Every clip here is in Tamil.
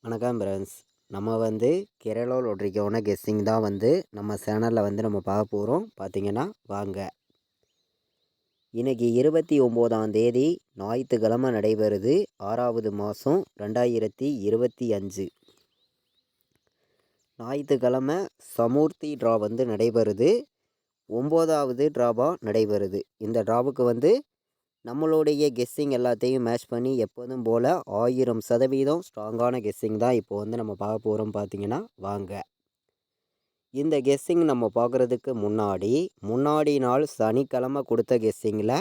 வணக்கம் ஃப்ரெண்ட்ஸ். நம்ம வந்து கேரளா லாட்ரிக்கான கெஸ்ஸிங் தான் வந்து நம்ம சேனலில் வந்து நம்ம பார்க்க போகிறோம். பார்த்தீங்கன்னா வாங்க. இன்னைக்கு 29ஆம் தேதி ஞாயிற்றுக்கிழமை நடைபெறுது. 6வது மாதம் 2025. ஞாயிற்றுக்கிழமை சமூர்த்தி ட்ரா வந்து நடைபெறுது. 9வது ட்ராவாக நடைபெறுது. இந்த ட்ராவுக்கு வந்து நம்மளுடைய கெஸ்ஸிங் எல்லாத்தையும் மேட்ச் பண்ணி எப்போதும் போல் 1000% ஸ்ட்ராங்கான கெஸ்ஸிங் தான் இப்போ வந்து நம்ம பார்க்க போகிறோம். பார்த்தீங்கன்னா வாங்க. இந்த கெஸ்ஸிங் நம்ம பார்க்குறதுக்கு முன்னாடி நாள் சனிக்கிழமை கொடுத்த கெஸ்ஸிங்கில்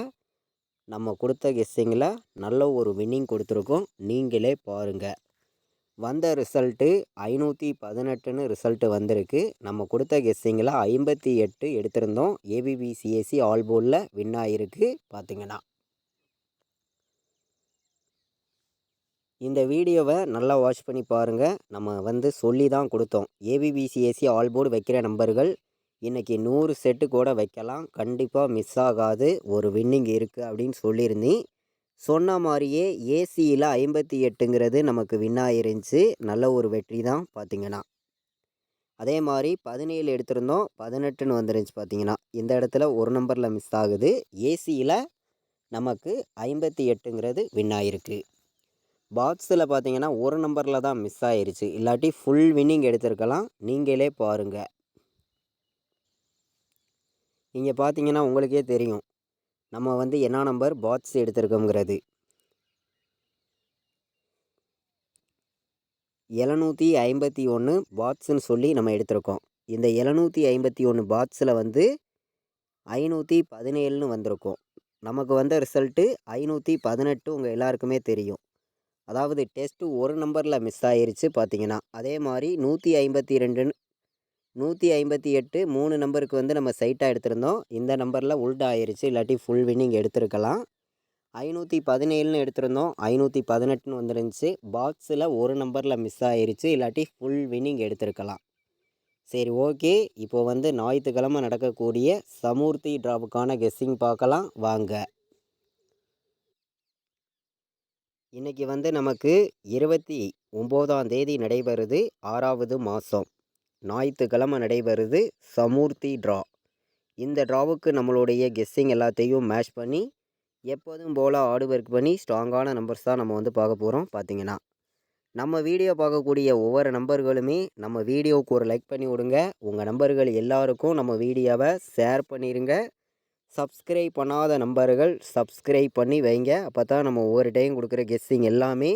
நல்ல ஒரு வின்னிங் கொடுத்துருக்கோம். நீங்களே பாருங்கள். வந்த ரிசல்ட்டு 518ன்னு ரிசல்ட்டு வந்திருக்கு. நம்ம கொடுத்த கெஸ்ஸிங்கில் 58 எடுத்திருந்தோம். ஏபிபிசிஎஸ்சி ஆல் போர்டில் வின் ஆகிருக்கு. பார்த்தீங்கன்னா இந்த வீடியோவை நல்லா வாட்ச் பண்ணி பாருங்கள். நம்ம வந்து சொல்லி தான் கொடுத்தோம். ஏபிபிசிஎஸ்சி ஆல் போர்டு வைக்கிற நம்பர்கள் இன்றைக்கி 100 செட்டு கூட வைக்கலாம். கண்டிப்பாக மிஸ் ஆகாது. ஒரு வின்னிங் இருக்குது அப்படின்னு சொல்லியிருந்தேன். சொன்ன மாதிரியே ஏசியில் 58ங்கிறது நமக்கு வின் ஆகிருந்துச்சு. நல்ல ஒரு வெற்றி தான். பார்த்திங்கன்னா அதே மாதிரி 17 எடுத்திருந்தோம். 18ன்னு வந்துருந்துச்சு. பார்த்திங்கன்னா இந்த இடத்துல ஒரு நம்பரில் மிஸ் ஆகுது. ஏசியில் நமக்கு 58ங்கிறது வின் ஆகிருக்கு. பாக்ஸில் பார்த்தீங்கன்னா ஒரு நம்பரில் தான் மிஸ் ஆயிருச்சு. இல்லாட்டி ஃபுல் வின்னிங் எடுத்திருக்கலாம். நீங்களே பாருங்கள். இங்கே பார்த்தீங்கன்னா உங்களுக்கே தெரியும் நம்ம வந்து என்ன நம்பர் பாக்ஸ் எடுத்திருக்கோங்கிறது. 751 பாக்ஸுன்னு சொல்லி நம்ம எடுத்திருக்கோம். இந்த 751 பாக்ஸில் வந்து 517ன்னு வந்திருக்கோம். நமக்கு வந்த ரிசல்ட்டு 518. உங்கள் எல்லாருக்குமே தெரியும். அதாவது டெஸ்ட்டு ஒரு நம்பரில் மிஸ் ஆயிருச்சு. பார்த்தீங்கன்னா அதே மாதிரி 152 158 3 நம்பருக்கு வந்து நம்ம சைட்டாக எடுத்திருந்தோம். இந்த நம்பரில் உல்ட் ஆயிருச்சு. இல்லாட்டி ஃபுல் வின்னிங் எடுத்திருக்கலாம். 517ன்னு எடுத்திருந்தோம். 518ன்னு வந்துருந்துச்சு. பாக்ஸில் ஒரு நம்பரில் மிஸ் ஆயிருச்சு. இல்லாட்டி ஃபுல் வின்னிங் எடுத்திருக்கலாம். சரி, ஓகே. இப்போ வந்து ஞாயிற்றுக்கிழமை நடக்கக்கூடிய சமூர்த்தி ட்ராவுக்கான கெஸ்ஸிங் பார்க்கலாம் வாங்க. இன்றைக்கி வந்து நமக்கு 29ஆம் தேதி நடைபெறுது. 6வது மாதம் ஞாயிற்றுக்கிழமை நடைபெறுது சமூர்த்தி ட்ரா. இந்த ட்ராவுக்கு நம்மளுடைய கெஸ்ஸிங் எல்லாத்தையும் மேட்ச் பண்ணி எப்போதும் போல் ஹார்டு ஒர்க் பண்ணி ஸ்ட்ராங்கான நம்பர்ஸ் தான் நம்ம வந்து பார்க்க போகிறோம். பார்த்தீங்கன்னா நம்ம வீடியோ பார்க்கக்கூடிய ஒவ்வொரு நம்பர்களுமே நம்ம வீடியோவுக்கு ஒரு லைக் பண்ணி விடுங்க. உங்கள் நம்பர்கள் எல்லாருக்கும் நம்ம வீடியோவை ஷேர் பண்ணிடுங்க. சப்ஸ்கிரைப் பண்ணாத நம்பர்கள் சப்ஸ்கிரைப் பண்ணி வைங்க. அப்போ தான் நம்ம ஒவ்வொரு டைம் கொடுக்குற கெஸ்ஸிங் எல்லாமே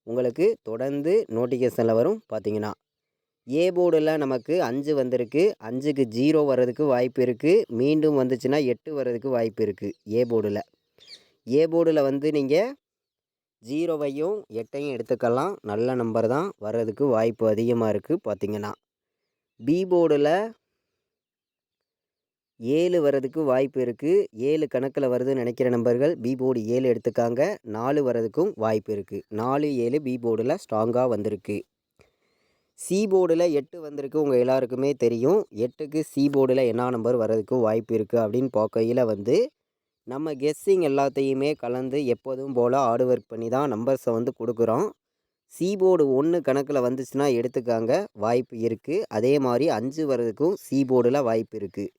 உங்களுக்கு தொடர்ந்து நோட்டிஃபிகேஷனில் வரும். பார்த்தீங்கன்னா ஏ போர்டில் நமக்கு 5 வந்திருக்கு. 5க்கு 0 வர்றதுக்கு வாய்ப்பு இருக்குது. மீண்டும் வந்துச்சுன்னா 8 வர்றதுக்கு வாய்ப்பு இருக்குது. ஏ போர்டில் வந்து நீங்கள் 0வையும் 8ஐயும் எடுத்துக்கலாம். நல்ல நம்பர் தான். வர்றதுக்கு வாய்ப்பு அதிகமாக இருக்குது. பார்த்தீங்கன்னா பி போர்டில் 7 வர்றதுக்கு வாய்ப்பு இருக்குது. 7 கணக்கில் வருதுன்னு நினைக்கிற நம்பர்கள் பி போர்டு 7 எடுத்துக்காங்க. 4 வர்றதுக்கும் வாய்ப்பு இருக்குது. 4 7 பி போர்டில் ஸ்ட்ராங்காக வந்திருக்கு. சி போர்டில் 8 வந்திருக்கு. உங்கள் எல்லாருக்குமே தெரியும். 8க்கு சி போர்டில் என்ன நம்பர் வர்றதுக்கு வாய்ப்பு இருக்குது அப்படின்னு பார்க்கையில் வந்து நம்ம கெஸ்ஸிங் எல்லாத்தையுமே கலந்து எப்போதும் போல் ஹார்டு ஒர்க் பண்ணி தான் நம்பர்ஸை வந்து கொடுக்குறோம். சி போர்டு 1 கணக்கில் வந்துச்சுன்னா எடுத்துக்காங்க. வாய்ப்பு இருக்குது. அதே மாதிரி 5 வர்றதுக்கும் சி போர்டில் வாய்ப்பு இருக்குது.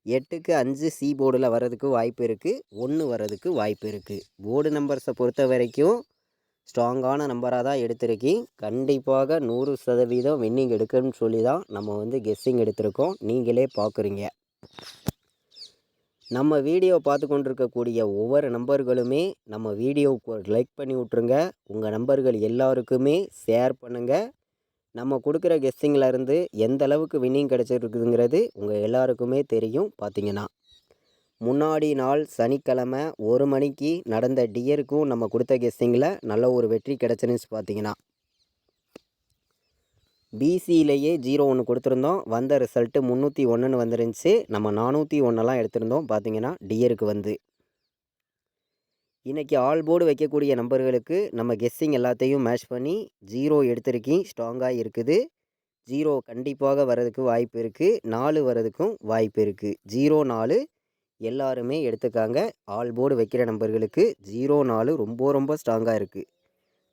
8க்கு 5 சி போர்டில் வர்றதுக்கு வாய்ப்பு இருக்குது. 1 வர்றதுக்கு வாய்ப்பு இருக்குது. போர்டு நம்பர்ஸை பொறுத்த வரைக்கும் ஸ்ட்ராங்கான நம்பராக தான் எடுத்திருக்கேன். கண்டிப்பாக 100% வின்னிங் எடுக்கணும்னு சொல்லி தான் நம்ம வந்து கெஸ்ஸிங் எடுத்திருக்கோம். நீங்களே பார்க்குறீங்க. நம்ம வீடியோ பார்த்து கொண்டிருக்கக்கூடிய ஒவ்வொரு நம்பர்களுமே நம்ம வீடியோவுக்கு ஒரு லைக் பண்ணி விட்ருங்க. உங்கள் நம்பர்கள் எல்லாருக்குமே ஷேர் பண்ணுங்கள். நம்ம கொடுக்குற கெஸ்ஸிங்கிலேருந்து எந்த அளவுக்கு வின்னிங் கிடச்சிருக்குதுங்கிறது உங்கள் எல்லாருக்குமே தெரியும். பார்த்தீங்கன்னா முன்னாடி நாள் சனிக்கிழமை 1 மணிக்கு நடந்த டியருக்கும் நம்ம கொடுத்த கெஸ்ஸிங்கில் நல்ல ஒரு வெற்றி கிடச்சிருந்துச்சு. பார்த்தீங்கன்னா பிசியிலேயே 0 கொடுத்துருந்தோம். வந்த ரிசல்ட்டு 301ன்னு வந்துருந்துச்சு. நம்ம 401 எடுத்திருந்தோம். பார்த்தீங்கன்னா டியருக்கு வந்து இன்றைக்கி ஆல் போர்டு வைக்கக்கூடிய நம்பர்களுக்கு நம்ம கெஸ்ஸிங் எல்லாத்தையும் மேட்ச் பண்ணி 0 எடுத்திருக்கேன். ஸ்ட்ராங்காக இருக்குது. 0 கண்டிப்பாக வர்றதுக்கு வாய்ப்பு இருக்குது. 4 வர்றதுக்கும் வாய்ப்பு இருக்குது. 0 4 எல்லாருமே எடுத்துக்காங்க. ஆல் போர்டு வைக்கிற நம்பர்களுக்கு 0 4 ரொம்ப ரொம்ப ஸ்ட்ராங்காக இருக்குது.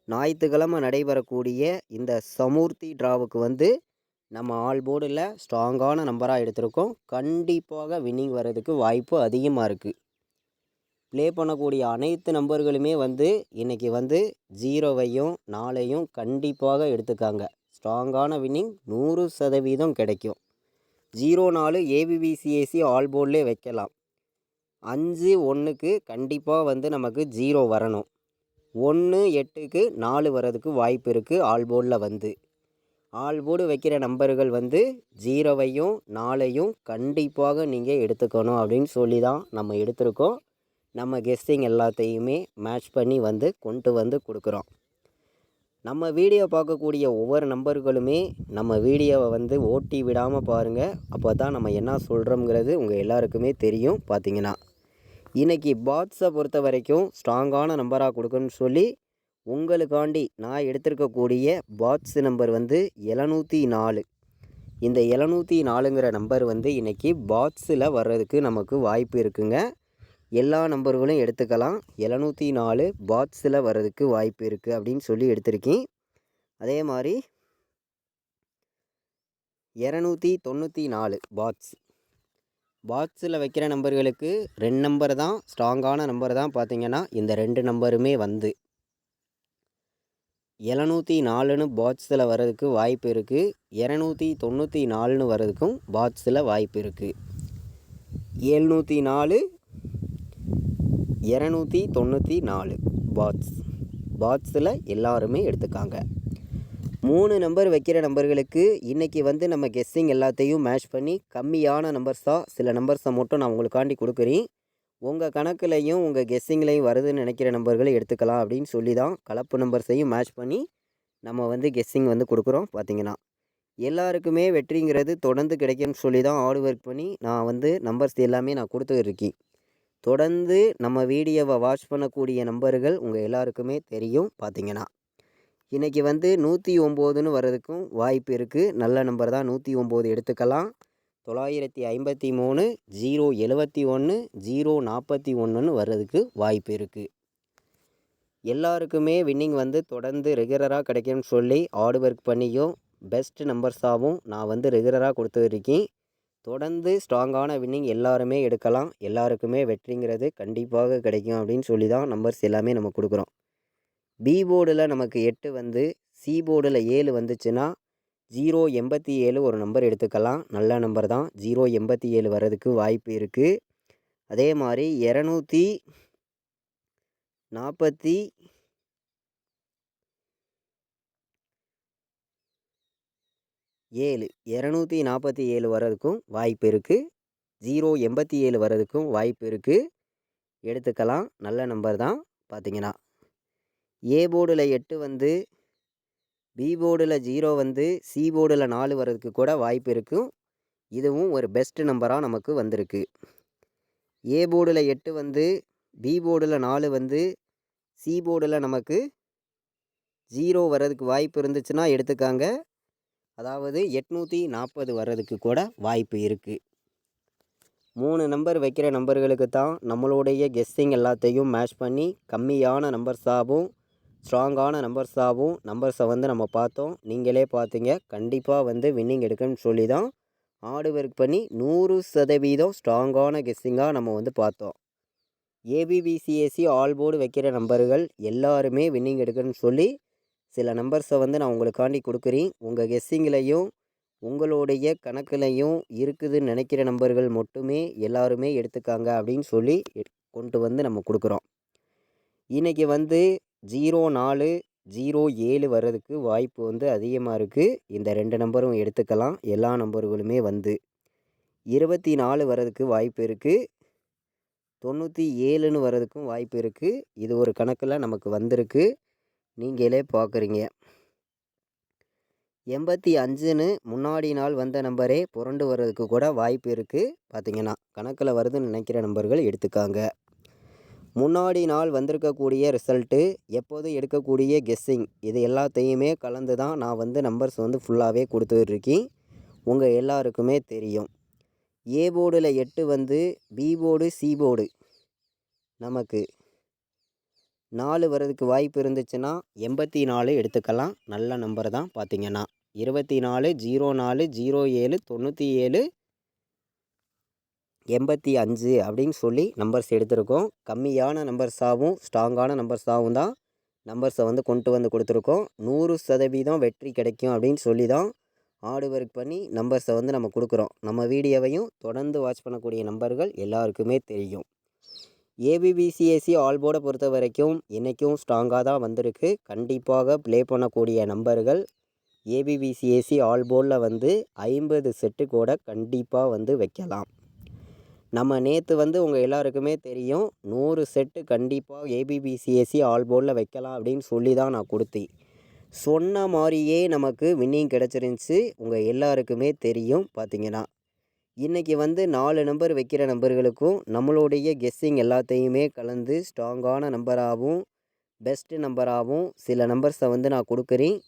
ஞாயிற்றுக்கிழமை நடைபெறக்கூடிய இந்த சமூர்த்தி டிராவுக்கு வந்து நம்ம ஆல் போர்டில் ஸ்ட்ராங்கான நம்பராக எடுத்திருக்கோம். கண்டிப்பாக வின்னிங் வர்றதுக்கு வாய்ப்பு அதிகமாக இருக்குது. ப்ளே பண்ணக்கூடிய அனைத்து நம்பர்களுமே வந்து இன்றைக்கி வந்து 0வையும் 4ஐயும் கண்டிப்பாக எடுத்துக்காங்க. ஸ்ட்ராங்கான வின்னிங் 100% கிடைக்கும். 0-4 ஏபிபிசிஏசி ஆல் போர்ட்லேயே வைக்கலாம். 5-1க்கு கண்டிப்பாக வந்து நமக்கு 0 வரணும். 1-8க்கு 4 வர்றதுக்கு வாய்ப்பு இருக்குது ஆல் போர்டில் வந்து. ஆல் போர்டு வைக்கிற நம்பர்கள் வந்து 0வையும் 4ஐயும் கண்டிப்பாக நீங்கள் எடுத்துக்கணும் அப்படின்னு சொல்லி தான் நம்ம எடுத்திருக்கோம். நம்ம கெஸ்ஸிங் எல்லாத்தையுமே மேட்ச் பண்ணி வந்து கொண்டு வந்து கொடுக்குறோம். நம்ம வீடியோ பார்க்கக்கூடிய ஒவ்வொரு நம்பர்களுமே நம்ம வீடியோவை வந்து ஓட்டி விடாமல் பாருங்கள். அப்போ தான் நம்ம என்ன சொல்கிறோங்கிறது உங்கள் எல்லாருக்குமே தெரியும். பார்த்தீங்கன்னா இன்றைக்கி பாட்ஸை பொறுத்த வரைக்கும் ஸ்ட்ராங்கான நம்பராக கொடுக்கணும்னு சொல்லி உங்களுக்காண்டி நான் எடுத்திருக்கக்கூடிய பாட்ஸ் நம்பர் வந்து 704. இந்த 704ங்கிற நம்பர் வந்து இன்றைக்கி பாட்ஸில் வர்றதுக்கு நமக்கு வாய்ப்பு இருக்குங்க. எல்லா நம்பர்களும் எடுத்துக்கலாம். 704 பாட்ஸில் வர்றதுக்கு வாய்ப்பு இருக்குது அப்படின்னு சொல்லி எடுத்திருக்கேன். அதே மாதிரி 294 பாட்ஸில் வைக்கிற நம்பர்களுக்கு 2 நம்பர் தான் ஸ்ட்ராங்கான நம்பர் தான். பார்த்திங்கன்னா இந்த 2 நம்பருமே வந்து 704ன்னு பாட்ஸில் வர்றதுக்கு வாய்ப்பு இருக்குது. 294ன்னு வர்றதுக்கும் பாட்ஸில் வாய்ப்பு இருக்குது. 704 294 பாட்ஸில் எல்லாருமே எடுத்துக்காங்க. 3 நம்பர் வைக்கிற நம்பர்களுக்கு இன்றைக்கி வந்து நம்ம கெஸ்ஸிங் எல்லாத்தையும் மேட்ச் பண்ணி கம்மியான நம்பர்ஸாக சில நம்பர்ஸை மட்டும் நான் உங்களுக்காண்டி கொடுக்குறேன். உங்கள் கணக்குலையும் உங்கள் கெஸ்ஸிங்லையும் வருதுன்னு நினைக்கிற நம்பர்களை எடுத்துக்கலாம் அப்படின்னு சொல்லி தான் கலப்பு நம்பர்ஸையும் மேட்ச் பண்ணி நம்ம வந்து கெஸ்ஸிங் வந்து கொடுக்குறோம். பார்த்திங்கன்னா எல்லாருக்குமே வெற்றிங்கிறது தொடர்ந்து கிடைக்கும்னு சொல்லி தான் ஹார்ட் ஒர்க் பண்ணி நான் வந்து நம்பர்ஸ் எல்லாமே நான் கொடுத்துருக்கேன். தொடர்ந்து நம்ம வீடியோவை வாட்ச் பண்ணக்கூடிய நம்பர்கள் உங்கள் எல்லாருக்குமே தெரியும். பார்த்திங்கன்னா இன்றைக்கி வந்து 109ன்னு வர்றதுக்கும் வாய்ப்பு இருக்குது. நல்ல நம்பர் தான். 109 எடுத்துக்கலாம். 953 071 041ன்னு வர்றதுக்கு வாய்ப்பு இருக்குது. எல்லாருக்குமே வின்னிங் வந்து தொடர்ந்து ரெகுலராக கிடைக்கும்னு சொல்லி ஹார்ட் ஒர்க் பண்ணியும் பெஸ்ட் நம்பர்ஸாகவும் நான் வந்து ரெகுலராக கொடுத்துருக்கேன். தொடர்ந்து ஸ்ட்ராங்கான வின்னிங் எல்லாருமே எடுக்கலாம். எல்லாருக்குமே வெற்றிங்கிறது கண்டிப்பாக கிடைக்கும் அப்படின்னு சொல்லி தான் நம்பர்ஸ் எல்லாமே நம்ம கொடுக்குறோம். பி போர்டில் நமக்கு 8 வந்து சி போர்டில் 7 வந்துச்சுன்னா 087 ஒரு நம்பர் எடுத்துக்கலாம். நல்ல நம்பர் தான். 087 வர்றதுக்கு வாய்ப்பு இருக்குது. அதே மாதிரி 247 வர்றதுக்கும் வாய்ப்பு இருக்குது. 087 வர்றதுக்கும் வாய்ப்பு இருக்குது. எடுத்துக்கலாம். நல்ல நம்பர் தான். பார்த்திங்கன்னா ஏ போர்டில் 8 வந்து பி போர்டில் 0 வந்து சி போர்டில் 4 வர்றதுக்கு கூட வாய்ப்பு இருக்கும். இதுவும் ஒரு பெஸ்ட் நம்பராக நமக்கு வந்திருக்கு. ஏ போர்டில் 8 வந்து பி போர்டில் 4 வந்து சி போர்டில் நமக்கு 0 வர்றதுக்கு வாய்ப்பு இருந்துச்சுன்னா எடுத்துக்காங்க. அதாவது 840 வர்றதுக்கு கூட வாய்ப்பு இருக்குது. 3 நம்பர் வைக்கிற நம்பர்களுக்கு தான் நம்மளுடைய கெஸ்ஸிங் எல்லாத்தையும் மேட்ச் பண்ணி கம்மியான நம்பர்ஸாகவும் ஸ்ட்ராங்கான நம்பர்ஸாகவும் நம்பர்ஸை வந்து நம்ம பார்த்தோம். நீங்களே பார்த்தீங்க. கண்டிப்பாக வந்து வின்னிங் எடுக்கணும்னு சொல்லி தான் ஹார்டு ஒர்க் பண்ணி 100% ஸ்ட்ராங்கான கெஸ்ஸிங்காக நம்ம வந்து பார்த்தோம். ஏபிபிசிஎஸ்சி ஆல் போர்டு வைக்கிற நம்பர்கள் எல்லாருமே வின்னிங் எடுக்கணும்னு சொல்லி சில நம்பர்ஸை வந்து நான் உங்களுக்காண்டி கொடுக்குறேன். உங்கள் கெஸ்ஸிங்லையும் உங்களுடைய கணக்குலையும் இருக்குதுன்னு நினைக்கிற நம்பர்கள் மட்டுமே எல்லாருமே எடுத்துக்காங்க அப்படின்னு சொல்லி கொண்டு வந்து நம்ம கொடுக்குறோம். இன்றைக்கி வந்து 04 07 வர்றதுக்கு வாய்ப்பு வந்து அதிகமாக இருக்குது. இந்த 2 நம்பரும் எடுத்துக்கலாம். எல்லா நம்பர்களுமே வந்து 24 வர்றதுக்கு வாய்ப்பு இருக்குது. 97ன்னு வர்றதுக்கும் வாய்ப்பு இருக்குது. இது ஒரு கணக்கில் நமக்கு வந்திருக்கு. நீங்களே பார்க்குறீங்க. 85ன்னு முன்னாடி நாள் வந்த நம்பரே புரண்டு வர்றதுக்கு கூட வாய்ப்பு இருக்குது. பார்த்திங்கன்னா கணக்கில் வருதுன்னு நினைக்கிற நம்பர்கள் எடுத்துக்காங்க. முன்னாடி நாள் வந்திருக்கக்கூடிய ரிசல்ட்டு, எப்போதும் எடுக்கக்கூடிய கெஸ்ஸிங், இது எல்லாத்தையுமே கலந்து தான் நான் வந்து நம்பர்ஸ் வந்து ஃபுல்லாகவே கொடுத்துட்ருக்கேன். உங்கள் எல்லாருக்குமே தெரியும். ஏ போர்டில் 8 வந்து பி போர்டு சி போர்டு நமக்கு 4 வரதுக்கு வாய்ப்பு இருந்துச்சுன்னா 84 எடுத்துக்கலாம். நல்ல நம்பர் தான் பார்த்தீங்கன்னா. 24 04 07 97 85 அப்படின்னு சொல்லி நம்பர்ஸ் எடுத்திருக்கோம். கம்மியான நம்பர்ஸாகவும் ஸ்ட்ராங்கான நம்பர்ஸாகவும் தான் நம்பர்ஸை வந்து கொண்டு வந்து கொடுத்துருக்கோம். 100% வெற்றி கிடைக்கும் அப்படின்னு சொல்லி தான் ஹார்டு ஒர்க் பண்ணி நம்பர்ஸை வந்து நம்ம கொடுக்குறோம். நம்ம வீடியோவையும் தொடர்ந்து வாட்ச் பண்ணக்கூடிய நம்பர்கள் எல்லாருக்குமே தெரியும். ஏபிபிசிஎஸ்சி ஆல் போர்டை பொறுத்த வரைக்கும் இன்றைக்கும் ஸ்ட்ராங்காக தான் வந்திருக்கு. கண்டிப்பாக ப்ளே பண்ணக்கூடிய நம்பர்கள் ஏபிபிசிஎஸ்சி ஆல் போர்டில் வந்து 50 செட்டு கூட கண்டிப்பாக வந்து வைக்கலாம். நம்ம நேற்று வந்து உங்கள் எல்லாருக்குமே தெரியும் 100 செட்டு கண்டிப்பாக ஏபிபிசிஎஸ்சி ஆல் போர்டில் வைக்கலாம் அப்படின்னு சொல்லி தான் நான் கொடுத்தேன். சொன்ன மாதிரியே நமக்கு வின்னிங் கிடச்சிருந்துச்சி. உங்கள் எல்லாருக்குமே தெரியும். பார்த்தீங்கன்னா இன்றைக்கி வந்து 4 நம்பர் வைக்கிற நம்பர்களுக்கும் நம்மளுடைய கெஸ்ஸிங் எல்லாத்தையுமே கலந்து ஸ்ட்ராங்கான நம்பராகவும் பெஸ்ட்டு நம்பராகவும் சில நம்பர்ஸை வந்து நான் கொடுக்குறேன்.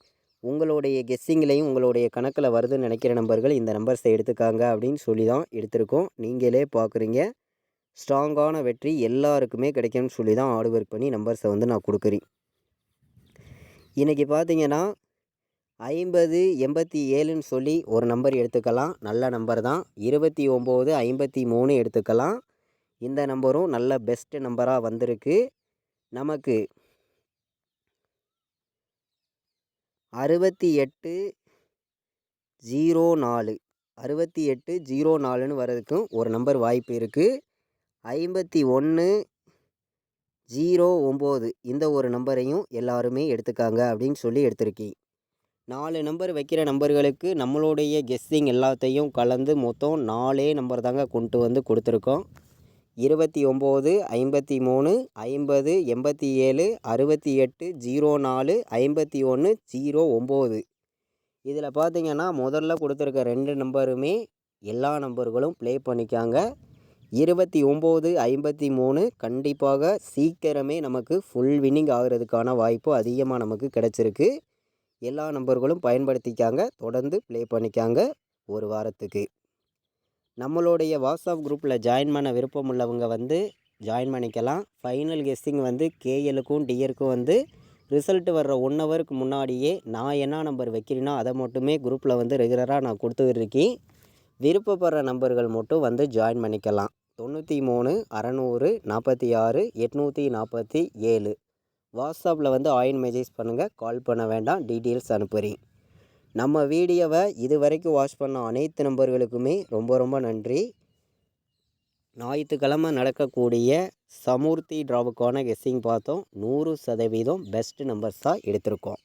உங்களுடைய கெஸ்ஸிங்லேயும் உங்களுடைய கணக்கில் வருதுன்னு நினைக்கிற நம்பர்கள் இந்த நம்பர்ஸை எடுத்துக்காங்க அப்படின்னு சொல்லி தான் எடுத்திருக்கோம். நீங்களே பார்க்குறீங்க. ஸ்ட்ராங்கான வெற்றி எல்லாருக்குமே கிடைக்கும்னு சொல்லி தான் ஹார்ட் ஒர்க் பண்ணி நம்பர்ஸை வந்து நான் கொடுக்குறேன். இன்றைக்கி பார்த்தீங்கன்னா 50 87ன்னு சொல்லி ஒரு நம்பர் எடுத்துக்கலாம். நல்ல நம்பர் தான். 29 53 எடுத்துக்கலாம். இந்த நம்பரும் நல்ல பெஸ்ட்டு நம்பராக வந்திருக்கு. நமக்கு 68 04 68 04ன்னு வர்றதுக்கும் ஒரு நம்பர் வாய்ப்பு இருக்குது. 51 09 இந்த ஒரு நம்பரையும் எல்லாருமே எடுத்துக்காங்க அப்படின்னு சொல்லி எடுத்திருக்கேன். 4 நம்பர் வைக்கிற நம்பர்களுக்கு நம்மளுடைய கெஸ்ஸிங் எல்லாத்தையும் கலந்து மொத்தம் 4 நம்பர் தாங்க கொண்டு வந்து கொடுத்துருக்கோம். 29 53 50 87 68 04 51 09 இதில் பார்த்தீங்கன்னா முதல்ல கொடுத்துருக்க 2 நம்பருமே எல்லா நம்பர்களும் ப்ளே பண்ணிக்காங்க. 29 53 கண்டிப்பாக சீக்கிரமே நமக்கு ஃபுல் வின்னிங் ஆகிறதுக்கான வாய்ப்பு அதிகமாக நமக்கு கிடச்சிருக்கு. எல்லா நம்பர்களும் பயன்படுத்திக்காங்க. தொடர்ந்து ப்ளே பண்ணிக்காங்க ஒரு வாரத்துக்கு. நம்மளுடைய வாட்ஸ்அப் குரூப்பில் ஜாயின் பண்ண விருப்பம் உள்ளவங்க வந்து ஜாயின் பண்ணிக்கலாம். ஃபைனல் கெஸ்ஸிங் வந்து கேஎலுக்கும் டிஎருக்கும் வந்து ரிசல்ட் வர்ற 1 ஹவருக்கு முன்னாடியே நான் என்ன நம்பர் வைக்கிறேனோ அதை மட்டுமே குரூப்பில் வந்து ரெகுலராக நான் கொடுத்துருக்கேன். விருப்பப்படுற நம்பர்கள் மட்டும் வந்து ஜாயின் பண்ணிக்கலாம். 93 600 46 847 வாட்ஸ்அப்பில் வந்து ஆயின் மெசேஜ் பண்ணுங்கள். கால் பண்ண வேண்டாம். டீட்டெயில்ஸ் அனுப்புகிறேன். நம்ம வீடியோவை இது வரைக்கும் வாட்ச் பண்ண அனைத்து நம்பர்களுக்குமே ரொம்ப ரொம்ப நன்றி. ஞாயிற்றுக்கிழமை நடக்கக்கூடிய சமூர்த்தி டிராவுக்கான கெஸ்ஸிங் பார்த்தோம். 100% பெஸ்ட் நம்பர்ஸாக எடுத்திருக்கோம்.